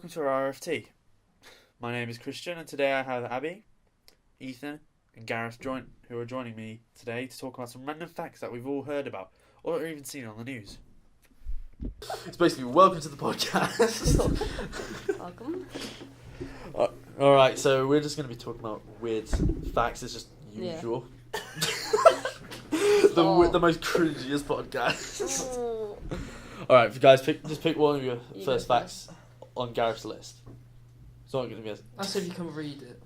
welcome to our RFT. My name is Christian, and today I have Abby, Ethan, and Gareth who are joining me today to talk about some random facts that we've all heard about or even seen on the news. It's basically welcome to the podcast. Welcome. Alright, so we're just going to be talking about weird facts. It's just usual. The most cringiest podcast. Oh. Alright, guys, pick one of your first facts on Gareth's list. It's not going to be That's if you can read it.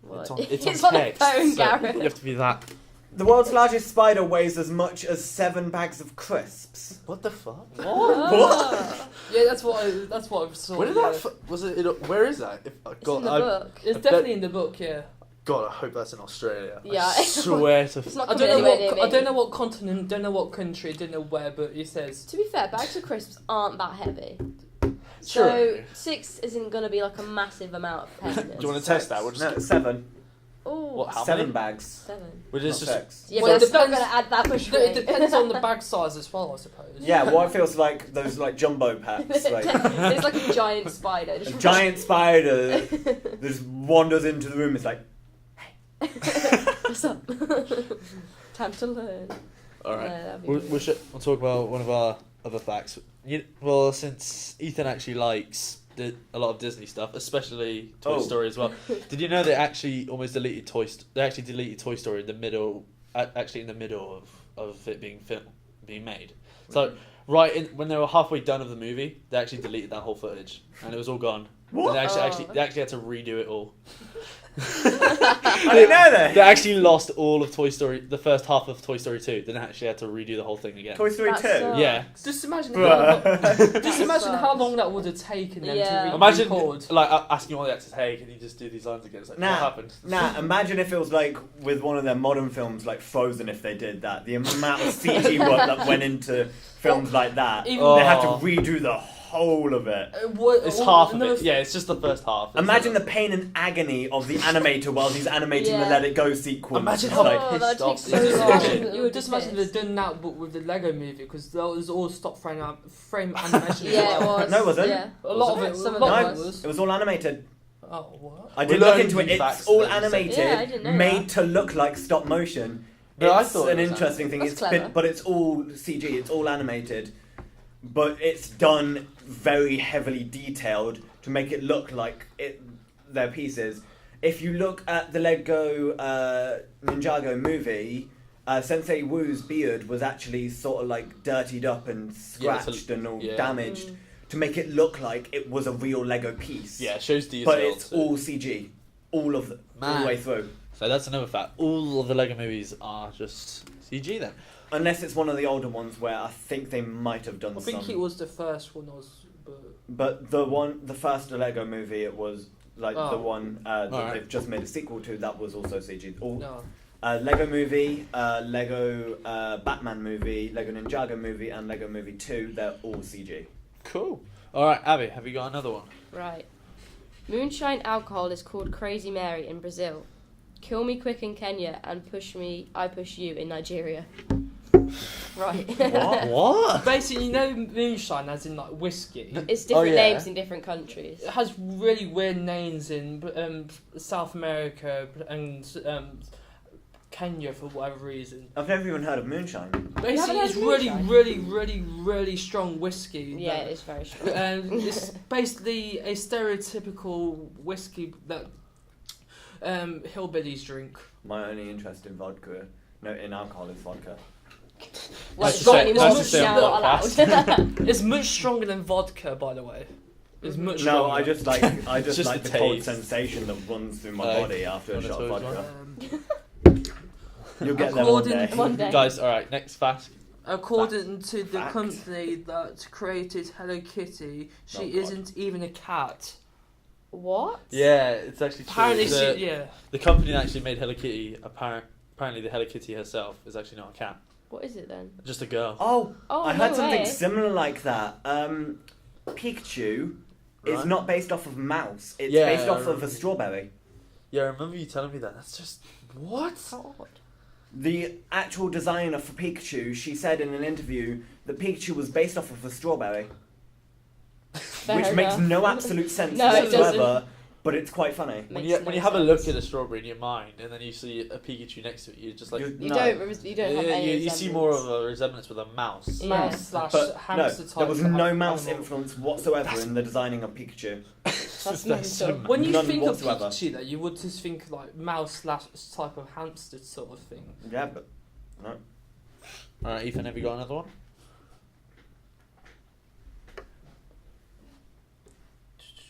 What? It's on text. A phone, so Gareth. you have to be that. The world's largest spider weighs as much as 7 bags of crisps. What the fuck? Oh. Yeah, that's what I saw. Where did was it? Where is that? It's in the book. It's definitely in the book. Yeah. God, I hope that's in Australia. Yeah. I swear to. It's not I coming don't know anywhere what near I me. don't know what continent, don't know what country, don't know where, but it says. To be fair, bags of crisps aren't that heavy. True. So 6 isn't going to be like a massive amount of heaviness. Do you want to test that? We'll just No, 7. Oh, What, how 7 many? bags. 7. We're Not just 6. Yeah, Well, but it it's not depends- going to add that much It weight. depends on the bag size as well, I suppose. Yeah, what it feels like those like jumbo packs. Like It's like a giant spider. a Just giant spider that just wanders into the room. It's like, What's up? Time to learn. all right. No, that'd be We'll good. we'll talk about one of our other facts. Well, since Ethan actually likes a lot of Disney stuff, especially Toy Oh. Story as well. Did you know they actually almost deleted They actually deleted Toy Story in the middle, actually in the middle of it being made. So when they were halfway done of the movie, they actually deleted that whole footage, and it was all gone. What? And Oh. they actually had to redo it all. I didn't know They that. actually lost all of Toy Story, the first half of Toy Story 2. Then they actually had to redo the whole thing again. Toy Story That's 2. so- Yeah. Just imagine. Bruh. Just imagine how long that would have taken them Yeah. to Imagine record. like asking all the actors, "Hey, can you just do these lines again?" It's like, Nah. what happened? Nah, imagine if it was like with one of their modern films like Frozen, if they did that. The amount of CG work that went into films like that. Even- They have to redo the whole of it. It's half of it. Yeah, it's just the first half. It's Imagine the like- pain and agony of the animator while he's animating the Yeah. Let It Go sequence. Imagine It's how like, Oh, that pissed off takes this so is. long. Imagine, You would just be imagine they've pissed. done that, but with the Lego movie, because that was all stop frame animation. Yeah, it was. No, it wasn't. Yeah. A lot Was of it? it. Some of a lot it of it was. it was all animated. Oh, what? I We're did look learning into it. new facts It's all today, so- animated, Yeah, I didn't know made that. to look like stop motion. No, I It's thought an it was interesting thing. That's It's clever. but it's all CG. It's all animated, but it's done very heavily detailed to make it look like their pieces. If you look at the Lego Ninjago movie, Sensei Wu's beard was actually sort of like dirtied up and Yeah, scratched and all yeah. damaged Mm. to make it look like it was a real Lego piece. Yeah, it shows detail. But it's too. all CG, all of all Man. the way through. So that's another fact. All of the Lego movies are just CG then. Unless it's one of the older ones where I think they might have done I some. think it was the first one. But the first Lego movie, it was like the Oh. one that Alright. they've just made a sequel to. That was also CG. All No. Lego movie, Lego Batman movie, Lego Ninjago movie, and Lego Movie 2. They're all CG. Cool. All right, Abby, have you got another one? Right. Moonshine alcohol is called Crazy Mary in Brazil. Kill Me Quick in Kenya and I Push You in Nigeria. Right. What? What? Basically, you know, moonshine, as in like whiskey. It's different Oh, yeah. names in different countries. It has really weird names in South America and Kenya for whatever reason. I've never even heard of moonshine. Basically, haven't it's heard of really, moonshine? really, really, really strong whiskey. Yeah, that- it's very strong. It's basically a stereotypical whiskey that hillbillies drink. My only interest in vodka, in alcohol is vodka. Well, Nice it's to not say- anymore. nice to say Now on not allowed. It's much stronger than vodka, by the way. It's much No, stronger. I just like Just like the the cold taste. sensation that runs through my Like, body after a one of shot of those vodka. Um, You'll get there one According- day. One day. Guys, all right, next fact. according to the Fact. company that created Hello Kitty, she Oh, God. isn't even a cat. What? Yeah, it's actually true. Apparently, The, the company that actually made Hello Kitty, apparently the Hello Kitty herself is actually not a cat, What is it then? just a girl. Oh, Oh, I no heard something way. similar like that. Pikachu is Right. not based off of mouse. It's Yeah, based I off of a remember. strawberry. Yeah, I remember you telling me that. That's just what? How odd. The actual designer for Pikachu, she said in an interview that Pikachu was based off of a strawberry. Fair which makes enough. no absolute sense No, it whatsoever, but it's quite funny. When Makes you, no have a look sense. at a strawberry in your mind and then you see a Pikachu next to it, you're just like, You- You No. don't have any you see more of resemblance. a resemblance with a mouse. Yeah. Mouse slash But no, hamster type. there was no mouse animal. influence whatsoever in the designing of Pikachu. That's so mental. When you None think whatsoever. of Pikachu, though, you would just think like mouse slash type of hamster sort of thing. Yeah, but no. Alright, Ethan, have you got another one?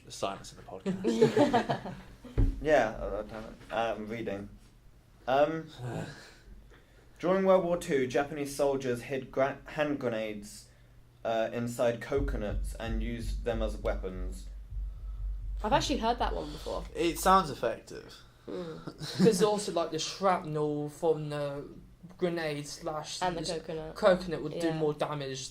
The silence in the podcast. Yeah, I'm reading. During World War II, Japanese soldiers hid hand grenades inside coconuts and used them as weapons. I've actually heard that one before. It sounds effective. There's also like the shrapnel from the grenade slash And the this coconut. coconut would do Yeah. more damage.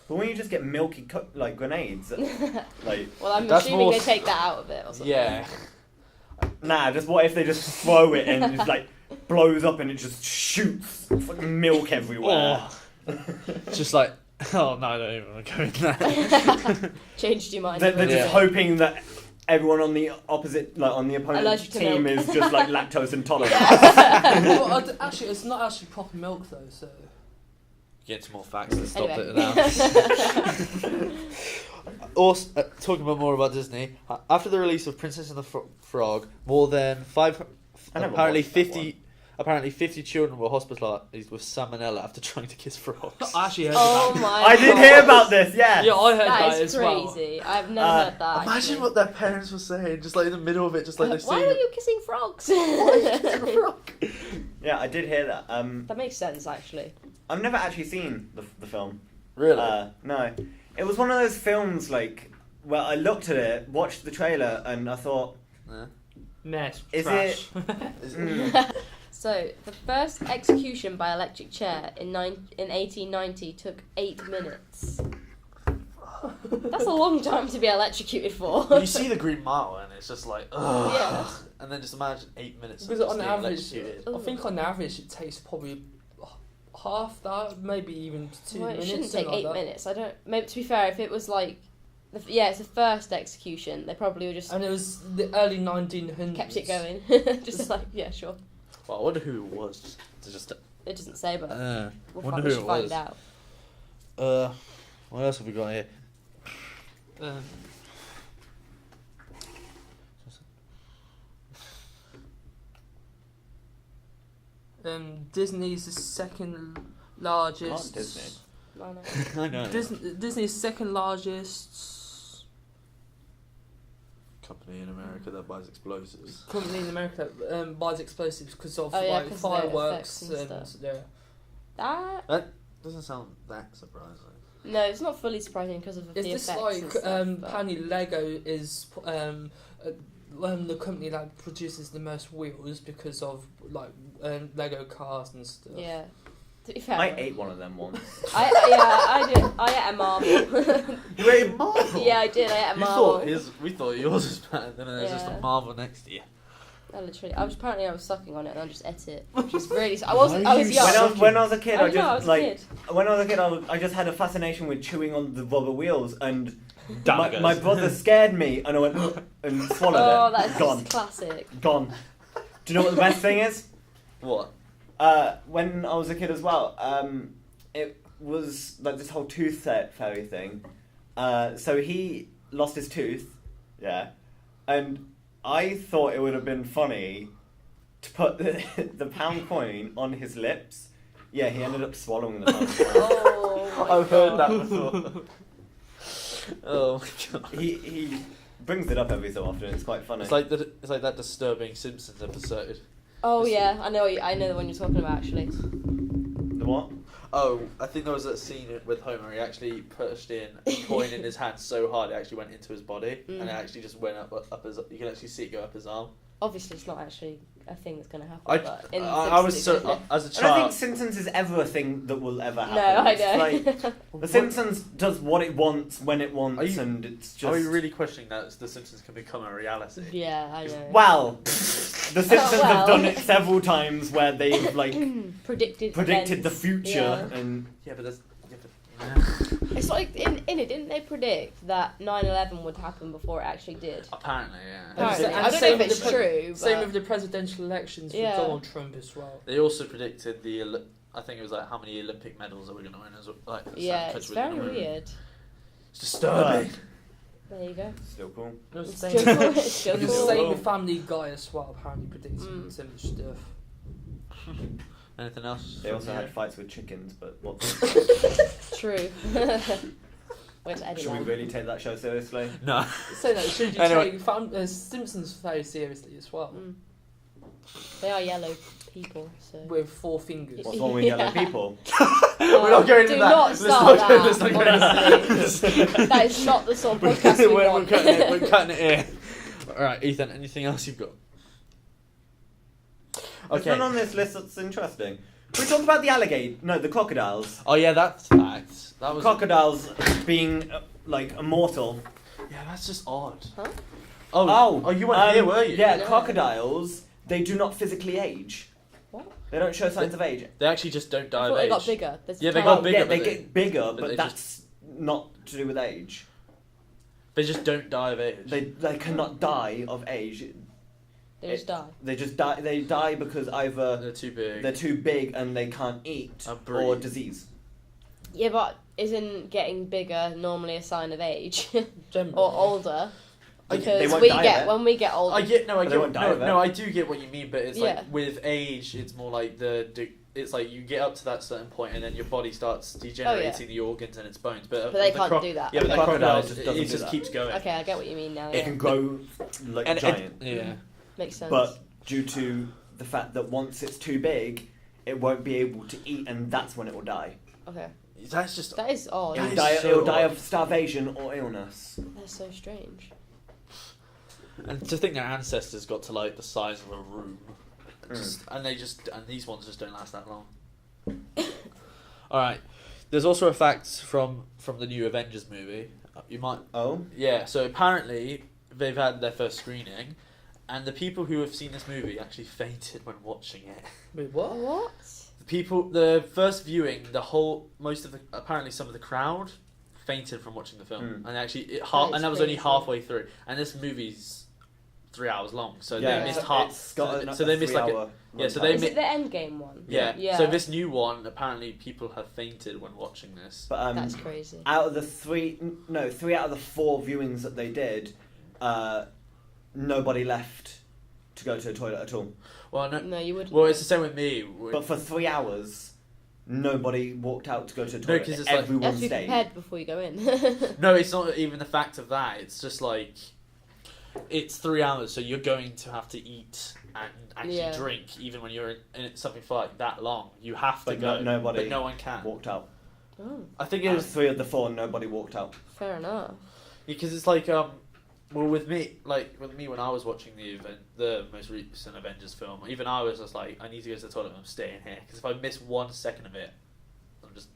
But when you just get milky like grenades, like Well, I'm That's assuming more they s- take that out of it or something. Yeah. nah, just what if they just throw it and it just like blows up and it just shoots fucking milk everywhere. Just like, oh no, I don't even want to go in there. Changed your mind. They're just Yeah. hoping that everyone on the opposite, like on the opponent's Allergic to team, milk. is just like lactose intolerant. Well, actually, it's not actually proper milk though. So Get into more facts. Let's stop Anyway. it now. Also, talking about more about Disney, after the release of Princess and the Frog, more than I never apparently watched that 50 children were hospitalized with salmonella after trying to kiss frogs. I actually heard Oh about. my I did God. hear about this. Yeah. Yeah, I heard that, That is as well. crazy. I've never Uh, heard that. Imagine actually. what their parents were saying, just like in the middle of it, just like they're Why saying. were you kissing frogs? Yeah, I did hear that. That makes sense, actually. I've never actually seen the film. Really? No. It was one of those films like where I looked at it, watched the trailer, and I thought, Yeah. Mess. Is trash. So, the first execution by electric chair in 1890 took 8 minutes. That's a long time to be electrocuted for. You see the Green Mile and it's just like, ugh. Yeah. And then just imagine 8 minutes of Because just on being average, electrocuted. I think on average it takes probably half that, maybe even 2 Well, it minutes. shouldn't take something 8 like that. minutes. I don't. Maybe to be fair, if it was like, it's the first execution, they probably would just And it was the early 1900s. kept it going. Just like, yeah, sure. Well, I wonder who it was. To just, It doesn't say, but wonder we who should it find was. out. What else have we got here? Disney's the second largest. Not Disney. I know. I know. Disney's second largest Company in America that buys explosives. company in America that buys explosives because of Oh, yeah, like 'cause of their fireworks effects and and stuff. yeah. That Doesn't sound that surprising. no, it's not fully surprising because of It's the just effects like and stuff. but- apparently Lego is the company that produces the most wheels because of like Lego cars and stuff. Yeah. To be fair, I ate one of them once. I did. I ate a marble. You ate a Marvel? Yeah, I did. I ate a You marble. thought we thought yours was better, then there's just a Yeah. Marvel next to you. I literally. I was sucking on it and I just ate it, which is really. I wasn't. I was you young. When I was a kid, I I know, I was just a like kid. when I was a kid, I just had a fascination with chewing on the rubber wheels, and Down my, it goes. my brother scared me, and I went and swallowed Oh, it. that's Gone, just classic. gone. Do you know what the best thing is? What? When I was a kid as well, it was like this whole tooth fairy thing. So he lost his tooth, yeah, and I thought it would have been funny to put the pound coin on his lips. Yeah, he ended up swallowing the pound coin. Oh my I've heard that God. before. Oh my god. He brings it up every so often. It's quite funny. It's like that disturbing Simpsons episode. Oh yeah, I know the one you're talking about actually. The what? Oh, I think there was a scene with Homer. He actually pushed in a coin in his hand so hard it actually went into his body, and it actually just went up his. You can actually see it go up his arm. Obviously, it's not actually a thing that's going to happen. I but in I was Simpsons, so as a I don't child. think Simpsons is ever a thing that will ever happen. no, I It's know. like, The Simpsons does what it wants when it wants, Are you- and it's just. Are you really questioning that The Simpsons can become a reality? yeah, I know. Well, the Simpsons well. have done it several times where they've like Predicted predicted the events. future, Yeah. and Yeah, but It's like in it, didn't they predict that 9/11 would happen before it actually did? Apparently, yeah. Apparently. And I don't know same if with it's the true. Same but with the presidential elections with Yeah. Donald Trump as well. They also predicted I think it was like how many Olympic medals are we going to win as well. Like, yeah, certain it's country we're very gonna win. weird. It's disturbing. There you go. Still cool. It was It's the still same, cool. It's still it was cool. the same with Family Guy as well, apparently predicting Mm. so much stuff. Anything else? They also from had you? fights with chickens, but what? True. Where's Eddie? Should we really take that show seriously? No. So no, should you Anyway. take Simpsons very seriously as well? Mm. They are yellow people, so. With 4 fingers. What's wrong with yellow people? We're not going do into that. not Let's start not that. go- let's not go into honestly. That is not the sort of podcast we we're want. cutting it. We're cutting it here. All right, Ethan. Anything else you've got? There's one on this list that's interesting. We talked about the crocodiles. Oh yeah, that's fact. That was. Crocodiles being like immortal. Yeah, that's just odd. Huh? Oh, you weren't here, were you? Yeah, No. crocodiles. They do not physically age. What? They don't show signs of age. They actually just don't die I of thought they age. got bigger. There's Yeah, they time. got bigger, Yeah, but they they- get bigger, but but they that's not to do with age. They just don't die of age. They cannot die of age. They just die. They just die. They die because either They're too big. they're too big and they can't eat, And or breathe. disease. Yeah, but isn't getting bigger normally a sign of age Generally. or older? They Because won't we die of get it. when we get older. I get no, I But they get won't die no, of it. no, I do get what you mean, but it's Yeah. like with age, it's more like it's like you get up to that certain point, and then your body starts degenerating the organs and its bones. But But they the can't do that. Yeah, but The the crocodile crocodile just it doesn't just do that. keeps going. Okay, I get what you mean now. It Yeah, can grow like And giant. yeah. makes sense. But due to the fact that once it's too big, it won't be able to eat, and that's when it will die. okay, That's just that is odd. That It'll is die, so it'll die odd. of starvation or illness. That's so strange. and to think their ancestors got to like the size of a room, and these ones just don't last that long. All right, there's also a fact from the new Avengers movie. You might Oh? Yeah, so apparently they've had their first screening, and the people who have seen this movie actually fainted when watching it. Wait, what? What? The first viewing, apparently some of the crowd fainted from watching the film, Mm. and actually That is that was only crazy. halfway through, and this movie's 3 hours long, so Yeah, they missed it's- half. it's got so they missed like a, 3-hour yeah, so runtime. they Is mi- it the Endgame one? yeah. Yeah. So this new one, apparently people have fainted when watching this. But That's crazy. out of the three out of the 4 viewings that they did, nobody left to go to the toilet at all. Well, no, No, you wouldn't. well, it's the same with me. But for 3 hours, nobody walked out to go to the No, toilet. 'cause it's like- you Everyone have to be stayed. prepared before you go in. No, it's not even the fact of that. It's just like it's 3 hours, so you're going to have to eat and actually Yeah. drink, even when you're in something for like that long. You have to But go, nobody but no one can. walked out. Oh, I think it Out of was 3 of the 4, nobody walked out. fair enough. because it's like well with me when I was watching the most recent Avengers film, even I was just like I need to go to the toilet. I'm staying here because if I miss 1 second of it, I'm just.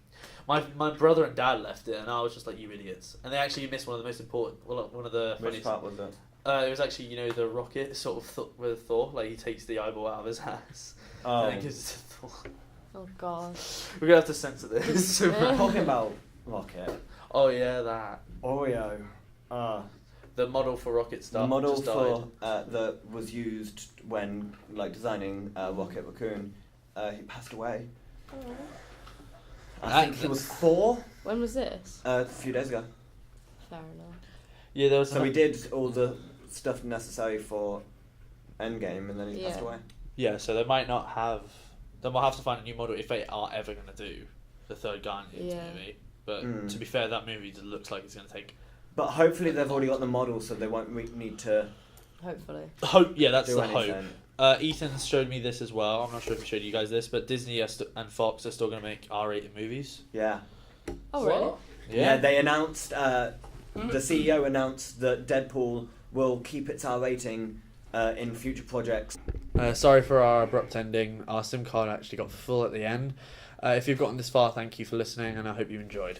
My brother and dad left it, and I was just like, "You idiots!" And they actually missed one of the most important, one of the Which funniest. part was it? It was actually, the rocket sort of with Thor, like he takes the eyeball out of his ass Oh, and then gives it to Thor. Oh god. We're gonna have to censor this. talking about Rocket. Oh yeah, that Oreo. the model for Rocket The Star model just died. for that was used when designing Rocket Raccoon. He passed away. I think he was 4 When was this? a few days ago. Fair enough. Yeah, there was. So he did all the stuff necessary for Endgame, and then he passed Yeah. away. Yeah, so they might not have. Then we'll have to find a new model if they are ever gonna do the third Guardians Yeah. movie. But Mm. to be fair, that movie looks like it's gonna take. But hopefully they've already got the model, so they won't need to Hopefully. Hope. Yeah, that's do the hope. anything. Ethan showed me this as well. I'm not sure if he showed you guys this, but Disney and Fox are still gonna make R-rated movies. Yeah. Oh really? Yeah, they announced, the CEO announced that Deadpool will keep its R rating in future projects. Sorry for our abrupt ending. Our SIM card actually got full at the end. If you've gotten this far, thank you for listening, and I hope you enjoyed.